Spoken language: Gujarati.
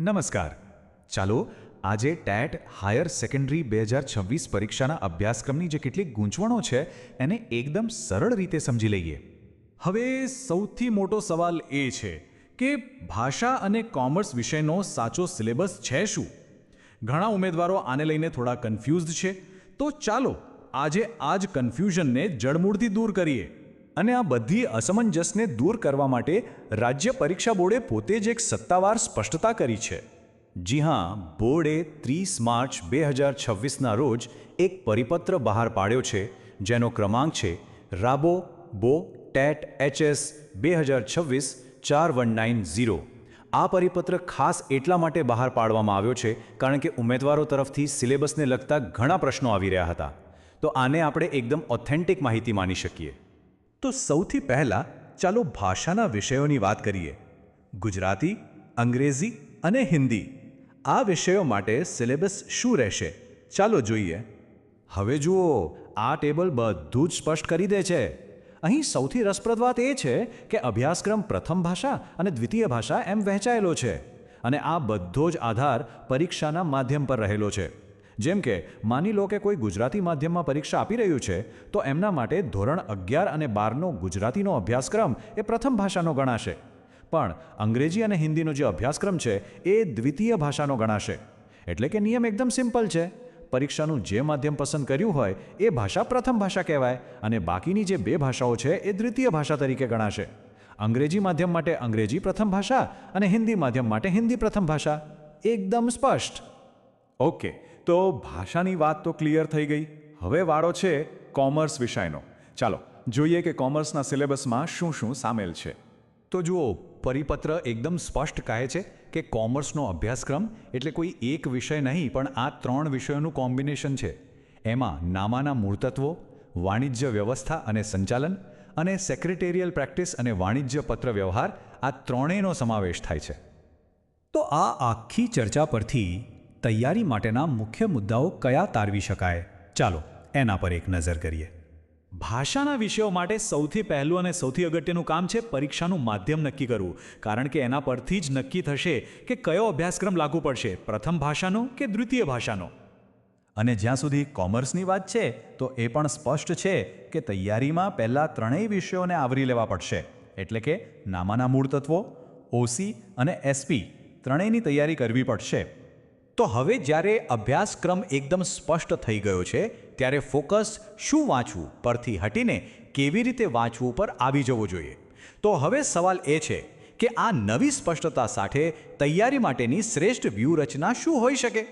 નમસ્કાર. ચાલો આજે ટેટ હાયર સેકન્ડરી 2026 પરીક્ષાના અભ્યાસક્રમની જે કેટલીક ગૂંચવણો છે એને એકદમ સરળ રીતે સમજી લઈએ. હવે સૌથી મોટો સવાલ એ છે કે ભાષા અને કોમર્સ વિષયનો સાચો સિલેબસ છે શું? ઘણા ઉમેદવારો આને લઈને થોડા કન્ફ્યુઝડ છે. તો ચાલો આજે આ જ કન્ફ્યુઝનને જડમૂળથી દૂર કરીએ. અને આ બધી અસમંજસને દૂર કરવા માટે રાજ્ય પરીક્ષા બોર્ડે પોતે જ એક સત્તાવાર સ્પષ્ટતા કરી છે. જી હા, બોર્ડે 30 માર્ચ 2026ના રોજ એક પરિપત્ર બહાર પાડ્યો છે જેનો ક્રમાંક છે રાબો બો ટેટ એચએસ 2026-4190. આ પરિપત્ર ખાસ એટલા માટે બહાર પાડવામાં આવ્યો છે કારણ કે ઉમેદવારો તરફથી સિલેબસને લગતા ઘણા પ્રશ્નો આવી રહ્યા હતા. તો આને આપણે એકદમ ઓથેન્ટિક માહિતી માની શકીએ. તો સૌથી પહેલાં ચાલો ભાષાના વિષયોની વાત કરીએ. ગુજરાતી, અંગ્રેજી અને હિન્દી આ વિષયો માટે સિલેબસ શું રહેશે? ચાલો જોઈએ. હવે જુઓ, આ ટેબલ બધું જ સ્પષ્ટ કરી દે છે. અહીં સૌથી રસપ્રદ વાત એ છે કે અભ્યાસક્રમ પ્રથમ ભાષા અને દ્વિતીય ભાષા એમ વહેંચાયેલો છે અને આ બધો જ આધાર પરીક્ષાના માધ્યમ પર રહેલો છે. જેમ કે માની લો કે કોઈ ગુજરાતી માધ્યમમાં પરીક્ષા આપી રહ્યું છે તો એમના માટે ધોરણ 11 અને 12નો ગુજરાતીનો અભ્યાસક્રમ એ પ્રથમ ભાષાનો ગણાશે, પણ અંગ્રેજી અને હિન્દીનો જે અભ્યાસક્રમ છે એ દ્વિતીય ભાષાનો ગણાશે. એટલે કે નિયમ એકદમ સિમ્પલ છે. પરીક્ષાનું જે માધ્યમ પસંદ કર્યું હોય એ ભાષા પ્રથમ ભાષા કહેવાય અને બાકીની જે બે ભાષાઓ છે એ દ્વિતીય ભાષા તરીકે ગણાશે. અંગ્રેજી માધ્યમ માટે અંગ્રેજી પ્રથમ ભાષા અને હિન્દી માધ્યમ માટે હિન્દી પ્રથમ ભાષા. એકદમ સ્પષ્ટ. ઓકે, તો ભાષાની વાત તો ક્લિયર થઈ ગઈ. હવે વારો છે કોમર્સ વિષયનો. ચાલો જોઈએ કે કોમર્સના સિલેબસમાં શું શું સામેલ છે. તો જુઓ, પરિપત્ર એકદમ સ્પષ્ટ કહે છે કે કોમર્સનો અભ્યાસક્રમ એટલે કોઈ એક વિષય નહીં પણ આ 3 વિષયોનું કોમ્બિનેશન છે. એમાં નામાના મૂળતત્વો, વાણિજ્ય વ્યવસ્થા અને સંચાલન અને સેક્રેટેરિયલ પ્રેક્ટિસ અને વાણિજ્ય પત્ર વ્યવહાર આ ત્રણેયનો સમાવેશ થાય છે. તો આ આખી ચર્ચા પરથી તૈયારી માટેના મુખ્ય મુદ્દાઓ કયા તારવી શકાય? ચાલો એના પર એક નજર કરીએ. ભાષાના વિષયો માટે સૌથી પહેલું અને સૌથી અગત્યનું કામ છે પરીક્ષાનું માધ્યમ નક્કી કરવું, કારણ કે એના પરથી જ નક્કી થશે કે કયો અભ્યાસક્રમ લાગુ પડશે, પ્રથમ ભાષાનો કે દ્વિતીય ભાષાનો. અને જ્યાં સુધી કોમર્સની વાત છે તો એ પણ સ્પષ્ટ છે કે તૈયારીમાં પહેલાં ત્રણેય વિષયોને આવરી લેવા પડશે. એટલે કે નામાના મૂળતત્વો, ઓસી અને એસપી ત્રણેયની તૈયારી કરવી પડશે. તો હવે જ્યારે અભ્યાસક્રમ એકદમ સ્પષ્ટ થઈ ગયો છે ત્યારે ફોકસ શું વાંચવું પરથી હટીને કેવી રીતે વાંચવું પર આવી જવો જોઈએ. તો હવે સવાલ એ છે કે આ નવી સ્પષ્ટતા સાથે તૈયારી માટેની શ્રેષ્ઠ વ્યૂહરચના શું હોઈ શકે?